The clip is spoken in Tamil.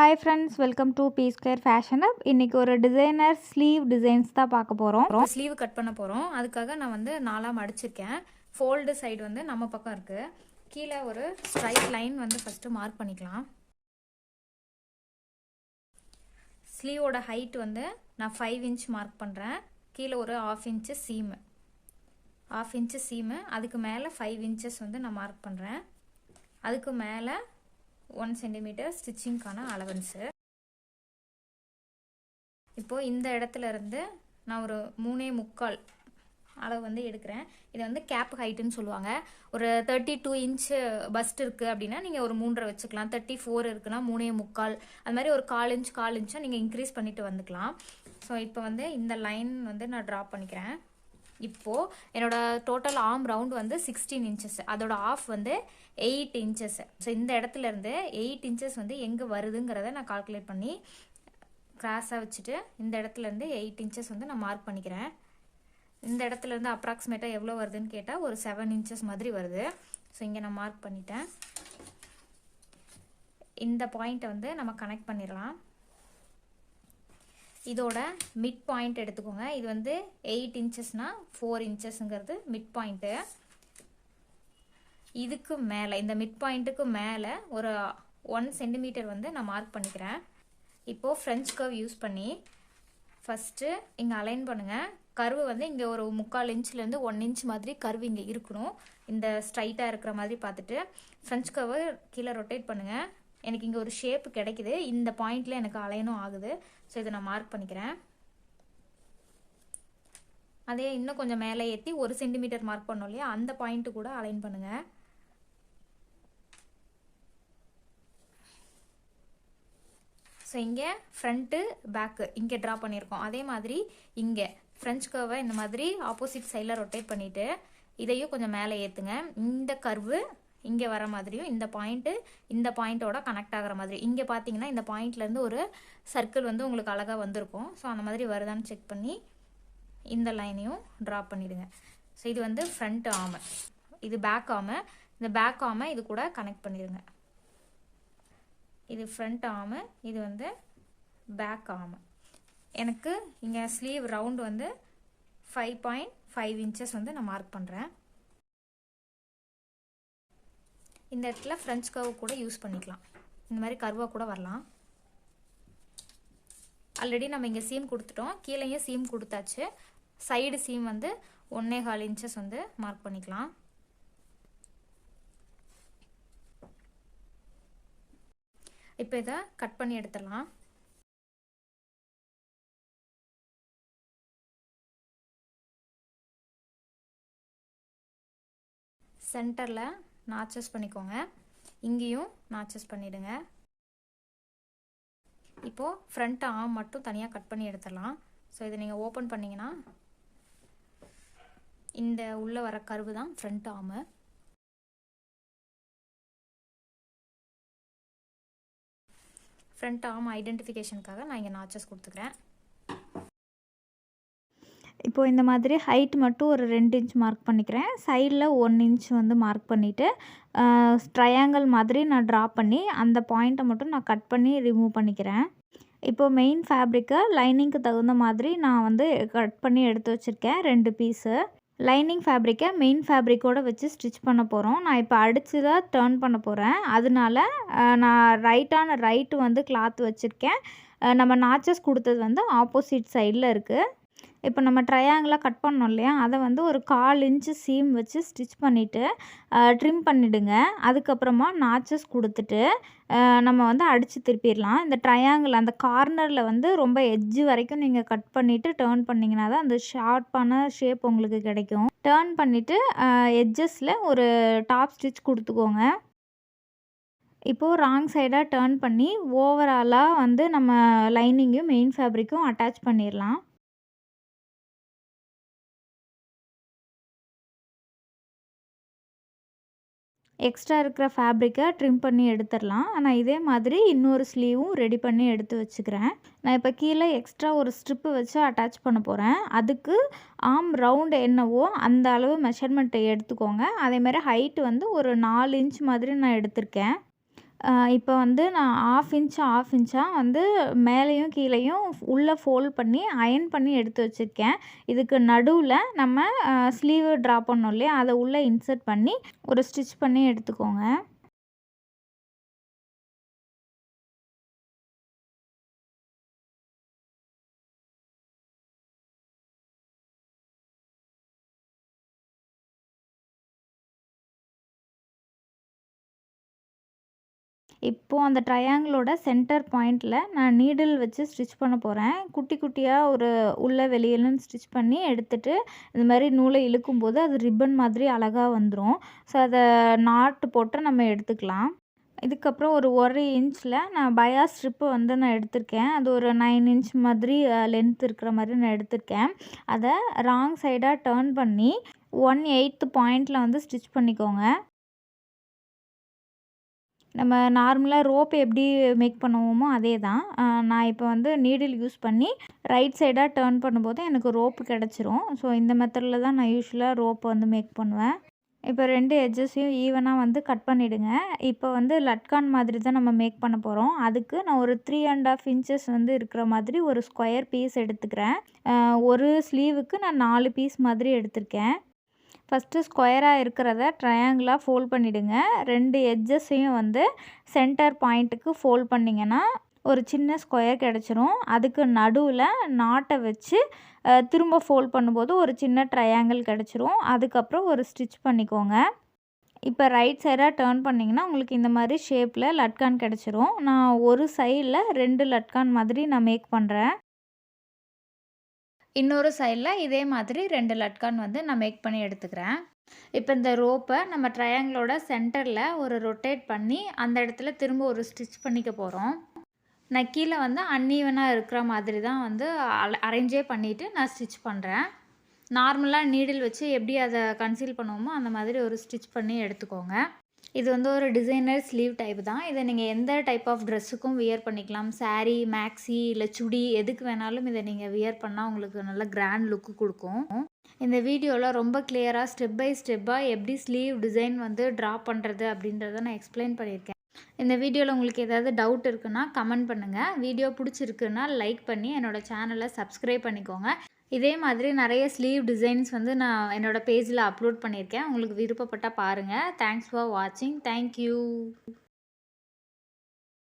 Hi friends, welcome to P Square Fashion Hub. இன்னைக்கு ஒரு டிசைனர் ஸ்லீவ் டிசைன்ஸ் தான் பார்க்க போகிறோம். ஸ்லீவ் கட் பண்ண போகிறோம். அதுக்காக நான் வந்து 4 மடிச்சிருக்கேன். ஃபோல்டு சைடு வந்து நம்ம பக்கம் இருக்குது. கீழே ஒரு ஸ்ட்ரைட் லைன் வந்து ஃபஸ்ட்டு மார்க் பண்ணிக்கலாம். ஸ்லீவோட ஹைட் வந்து நான் 5 இன்ச் மார்க் பண்ணுறேன். கீழே ஒரு 1/2 இன்ச்சு சீமு, அதுக்கு மேலே 5 இன்ச்சஸ் வந்து நான் மார்க் பண்ணுறேன். அதுக்கு மேலே 1 சென்டிமீட்டர் ஸ்டிச்சிங்க்கான அலவன்ஸு. இப்போது இந்த இடத்துல இருந்து நான் ஒரு 3.25 அளவு வந்து எடுக்கிறேன். இதை வந்து கேப் ஹைட்டுன்னு சொல்லுவாங்க. ஒரு 32 இன்ச்சு பஸ்ட் இருக்குது அப்படின்னா நீங்கள் ஒரு 3.5 வச்சுக்கலாம். 34 இருக்குன்னா 3.25, அது மாதிரி ஒரு 1/4 இன்ச்சாக நீங்கள் இன்க்ரீஸ் பண்ணிட்டு வந்துக்கலாம். ஸோ இப்போ வந்து இந்த லைன் வந்து நான் ட்ரா பண்ணிக்கிறேன். இப்போது என்னோடய டோட்டல் ஆர்ம் ரவுண்ட் வந்து 16 இன்ச்சஸ், அதோட ஆஃப் வந்து 8 இன்ச்சஸ். ஸோ இந்த இடத்துல இருந்து 8 இன்ச்சஸ் வந்து எங்கே வருதுங்கிறத நான் கால்குலேட் பண்ணி கிராஸாக வச்சுட்டு இந்த இடத்துலேருந்து 8 இன்ச்சஸ் வந்து நான் மார்க் பண்ணிக்கிறேன். இந்த இடத்துலேருந்து அப்ராக்சிமேட்டாக எவ்வளோ வருதுன்னு கேட்டால் ஒரு 7 இன்ச்சஸ் மாதிரி வருது. ஸோ இங்கே நான் மார்க் பண்ணிட்டேன். இந்த பாயிண்ட்டை வந்து நம்ம கனெக்ட் பண்ணிடலாம். இதோட மிட் பாயிண்ட் எடுத்துக்கோங்க. இது வந்து 8 இன்ச்சஸ்னால் 4 இன்ச்சஸ்ங்கிறது மிட் பாயிண்ட்டு. இதுக்கு மேலே இந்த மிட் பாயிண்ட்டுக்கு மேலே ஒரு 1 சென்டிமீட்டர் வந்து நான் மார்க் பண்ணிக்கிறேன். இப்போது ஃப்ரெஞ்ச் கர்வ் யூஸ் பண்ணி ஃபஸ்ட்டு இங்கே அலைன் பண்ணுங்கள். கர்வு வந்து இங்கே ஒரு 3/4 இன்ச்லேருந்து 1 இன்ச் மாதிரி கர்வு இங்கே இருக்கணும். இந்த ஸ்ட்ரைட்டாக இருக்கிற மாதிரி பார்த்துட்டு ஃப்ரெஞ்ச் கர்வை கீழே ரொட்டேட் பண்ணுங்கள். எனக்கு இங்கே ஒரு ஷேப்பு கிடைக்குது. இந்த பாயிண்டில் எனக்கு அலைனும் ஆகுது. ஸோ இதை நான் மார்க் பண்ணிக்கிறேன். அதே இன்னும் கொஞ்சம் மேலே ஏற்றி 1 சென்டிமீட்டர் மார்க் பண்ணோம் இல்லையா, அந்த பாயிண்ட்டு கூட அலைன் பண்ணுங்கள். ஸோ இங்கே ஃப்ரண்ட்டு பேக்கு இங்கே ட்ரா பண்ணியிருக்கோம். அதே மாதிரி இங்கே ஃப்ரெஞ்ச் கர்வை இந்த மாதிரி ஆப்போசிட் சைடில் ரொட்டேட் பண்ணிவிட்டு இதையும் கொஞ்சம் மேலே ஏற்றுங்க. இந்த கர்வு இங்கே வர மாதிரியும் இந்த பாயிண்ட்டு இந்த பாயிண்ட்டோட கனெக்ட் ஆகிற மாதிரி இங்கே பார்த்தீங்கன்னா இந்த பாயிண்ட்லேருந்து ஒரு சர்க்கிள் வந்து உங்களுக்கு அழகாக வந்திருக்கும். ஸோ அந்த மாதிரி வருதான்னு செக் பண்ணி இந்த லைனையும் ட்ரா பண்ணிவிடுங்க. ஸோ இது வந்து ஃப்ரண்ட் ஆர்மு, இது பேக் ஆர்மு. இந்த பேக் ஆர்மை இது கூட கனெக்ட் பண்ணிடுங்க. இது ஃப்ரண்ட் ஆர்மு, இது வந்து பேக் ஆர்மு. எனக்கு இங்கே ஸ்லீவ் ரவுண்டு வந்து 5.5 இன்ச்சஸ் வந்து நான் மார்க் பண்ணுறேன். இந்த இடத்துல ஃப்ரெஞ்ச் கர்வ் கூட யூஸ் பண்ணிக்கலாம். இந்த மாதிரி கர்வாக கூட வரலாம். ஆல்ரெடி நம்ம இங்கே சீம் கொடுத்துட்டோம், கீழேயும் சீம் கொடுத்தாச்சு. சைடு சீம் வந்து 1.25 இன்ச்சஸ் வந்து மார்க் பண்ணிக்கலாம். இப்போ இதை கட் பண்ணி எடுத்துடலாம். சென்டரில் நாச்சஸ் பண்ணிக்கோங்க, இங்கேயும் நாச்சஸ் பண்ணிவிடுங்க. இப்போது ஃப்ரண்ட் ஆர்ம் மட்டும் தனியாக கட் பண்ணி எடுத்துடலாம். ஸோ இதை நீங்கள் ஓப்பன் பண்ணிங்கன்னா இந்த உள்ளே வர கர்வு தான் ஃப்ரண்ட் ஆர்மு. ஃப்ரண்ட் ஆர்ம் ஐடென்டிஃபிகேஷனுக்காக நான் இங்கே நாச்சஸ் கொடுத்துக்கிறேன். இப்போது இந்த மாதிரி ஹைட் மட்டும் ஒரு 2 இன்ச் மார்க் பண்ணிக்கிறேன். சைடில் 1 இன்ச் வந்து மார்க் பண்ணிவிட்டு ட்ரையாங்கிள் மாதிரி நான் ட்ரா பண்ணி அந்த பாயிண்ட்டை மட்டும் நான் கட் பண்ணி ரிமூவ் பண்ணிக்கிறேன். இப்போது மெயின் ஃபேப்ரிக்கை லைனிங்க்கு தகுந்த மாதிரி நான் வந்து கட் பண்ணி எடுத்து வச்சுருக்கேன் 2 பீஸு. லைனிங் ஃபேப்ரிக்கை மெயின் ஃபேப்ரிக்கோடு வச்சு ஸ்டிச் பண்ண போகிறோம். நான் இப்போ அடித்து தான் டர்ன் பண்ண போகிறேன். அதனால நான் ரைட்டு வந்து கிளாத் வச்சுருக்கேன். நம்ம நாச்சஸ் கொடுத்தது வந்து ஆப்போசிட் சைடில் இருக்குது. இப்போ நம்ம ட்ரையாங்கிளாக கட் பண்ணோம் இல்லையா, அதை வந்து ஒரு 1/4 இன்ச்சு சீம் வச்சு ஸ்டிச் பண்ணிவிட்டு ட்ரிம் பண்ணிவிடுங்க. அதுக்கப்புறமா நாச்சஸ் கொடுத்துட்டு நம்ம வந்து அடித்து திருப்பிடலாம். இந்த ட்ரையாங்கிள் அந்த கார்னரில் வந்து ரொம்ப எட்ஜு வரைக்கும் நீங்கள் கட் பண்ணிவிட்டு டேர்ன் பண்ணிங்கன்னா தான் அந்த ஷார்ப்பான ஷேப் உங்களுக்கு கிடைக்கும். டேர்ன் பண்ணிவிட்டு எட்ஜஸில் ஒரு டாப் ஸ்டிச் கொடுத்துக்கோங்க. இப்போது ராங் சைடாக டேர்ன் பண்ணி ஓவராலாக வந்து நம்ம லைனிங்கும் மெயின் ஃபேப்ரிக்கும் அட்டாச் பண்ணிடலாம். எக்ஸ்ட்ரா இருக்கிற ஃபேப்ரிக்கை ட்ரிம் பண்ணி எடுத்துடலாம். ஆனால் இதே மாதிரி இன்னொரு ஸ்லீவும் ரெடி பண்ணி எடுத்து வச்சுக்கிறேன். நான் இப்போ கீழே எக்ஸ்ட்ரா ஒரு ஸ்ட்ரிப்பு வச்சு அட்டாச் பண்ண போகிறேன். அதுக்கு ஆர்ம் ரவுண்டு என்னவோ அந்த அளவு மெஷர்மெண்ட்டை எடுத்துக்கோங்க. அதேமாதிரி ஹைட்டு வந்து ஒரு 4 இன்ச் மாதிரி நான் எடுத்திருக்கேன். இப்போ வந்து நான் 1/2 இன்ச்சாக வந்து மேலேயும் கீழேயும் உள்ளே ஃபோல்ட் பண்ணி அயர்ன் பண்ணி எடுத்து வச்சுருக்கேன். இதுக்கு நடுவில் நம்ம ஸ்லீவ் ட்ரா பண்ணோம் இல்லையா, அதை உள்ளே இன்சர்ட் பண்ணி ஒரு ஸ்டிச் பண்ணி எடுத்துக்கோங்க. இப்போது அந்த ட்ரையாங்கிளோட சென்டர் பாயிண்டில் நான் நீடில் வச்சு ஸ்டிச் பண்ண போகிறேன். குட்டி குட்டியாக ஒரு உள்ளே வெளியேன்னு ஸ்டிச் பண்ணி எடுத்துகிட்டு இது மாதிரி நூலை இழுக்கும்போது அது ரிப்பன் மாதிரி அழகாக வந்துடும். ஸோ அதை நாட்டு போட்டு நம்ம எடுத்துக்கலாம். இதுக்கப்புறம் ஒரு 1 இன்ச்சில் நான் பயாஸ் ஸ்ட்ரிப்பு வந்து நான் எடுத்திருக்கேன். அது ஒரு 9 இன்ச் மாதிரி லென்த் இருக்கிற மாதிரி நான் எடுத்திருக்கேன். அதை ராங் சைடாக டர்ன் பண்ணி 1/8 பாயிண்டில் வந்து ஸ்டிச் பண்ணிக்கோங்க. நம்ம நார்மலாக ரோப் எப்படி மேக் பண்ணுவோமோ அதே தான். நான் இப்போ வந்து நீடில் யூஸ் பண்ணி ரைட் சைடாக டர்ன் பண்ணும்போது எனக்கு ரோப்பு கிடச்சிரும். ஸோ இந்த மெத்தடில் தான் நான் யூஸ்வலாக ரோப் வந்து மேக் பண்ணுவேன். இப்போ 2 எட்ஜஸையும் ஈவனாக வந்து கட் பண்ணிவிடுங்க. இப்போ வந்து லட்கான் மாதிரி தான் நம்ம மேக் பண்ண போகிறோம். அதுக்கு நான் ஒரு 3.5 இன்ச்சஸ் வந்து இருக்கிற மாதிரி ஒரு ஸ்கொயர் பீஸ் எடுத்துக்கிறேன். ஒரு ஸ்லீவுக்கு நான் 4 பீஸ் மாதிரி எடுத்திருக்கேன். ஃபஸ்ட்டு ஸ்கொயராக இருக்கிறத ட்ரையாங்கிளாக ஃபோல்ட் பண்ணிவிடுங்க. 2 எட்ஜஸையும் வந்து சென்டர் பாயிண்ட்டுக்கு ஃபோல்ட் பண்ணிங்கன்னா ஒரு சின்ன ஸ்கொயர் கிடச்சிரும். அதுக்கு நடுவில் நாட்டை வச்சு திரும்ப ஃபோல்ட் பண்ணும்போது ஒரு சின்ன ட்ரையாங்கிள் கிடச்சிரும். அதுக்கப்புறம் ஒரு ஸ்டிச் பண்ணிக்கோங்க. இப்போ ரைட் சைடாக டர்ன் பண்ணிங்கன்னா உங்களுக்கு இந்த மாதிரி ஷேப்பில் லட்கான் கிடச்சிரும். நான் ஒரு சைடில் 2 லட்கான் மாதிரி நான் மேக் பண்ணுறேன். இன்னொரு சைடில் இதே மாதிரி 2 லட்கான் வந்து நான் மேக் பண்ணி எடுத்துக்கிறேன். இப்போ இந்த ரோப்பை நம்ம ட்ரையாங்கிளோட சென்டரில் ஒரு ரொட்டேட் பண்ணி அந்த இடத்துல திரும்ப ஒரு ஸ்டிச் பண்ணிக்க போகிறோம். நான் கீழே வந்து அன்ஈவனாக இருக்கிற மாதிரி தான் வந்து அரேஞ்சே பண்ணிவிட்டு நான் ஸ்டிச் பண்ணுறேன். நார்மலாக நீடில் வச்சு எப்படி அதை கன்சீல் பண்ணுவோமோ அந்த மாதிரி ஒரு ஸ்டிச் பண்ணி எடுத்துக்கோங்க. இது வந்து ஒரு டிசைனர் ஸ்லீவ் டைப் தான். இதை நீங்கள் எந்த டைப் ஆஃப் ட்ரெஸ்ஸுக்கும் வியர் பண்ணிக்கலாம். சாரீ, மேக்ஸி இல்லை சுடி எதுக்கு வேணாலும் இதை நீங்கள் வியர் பண்ணால் உங்களுக்கு நல்ல கிராண்ட் லுக்கு கொடுக்கும். இந்த வீடியோவில் ரொம்ப கிளியராக ஸ்டெப் பை ஸ்டெப்பாக எப்படி ஸ்லீவ் டிசைன் வந்து ட்ரா பண்ணுறது அப்படின்றத நான் எக்ஸ்பிளைன் பண்ணியிருக்கேன். இந்த வீடியோவில் உங்களுக்கு ஏதாவது டவுட் இருக்குன்னா கமெண்ட் பண்ணுங்கள். வீடியோ பிடிச்சிருக்குன்னா லைக் பண்ணி என்னோடய சேனலை சப்ஸ்கிரைப் பண்ணிக்கோங்க. இதே மாதிரி நிறைய ஸ்லீவ் டிசைன்ஸ் வந்து நான் என்னோடய பேஜில் அப்லோட் பண்ணியிருக்கேன். உங்களுக்கு விருப்பப்பட்டால் பாருங்கள். தேங்க்ஸ் ஃபார் வாட்சிங். தேங்க்யூ.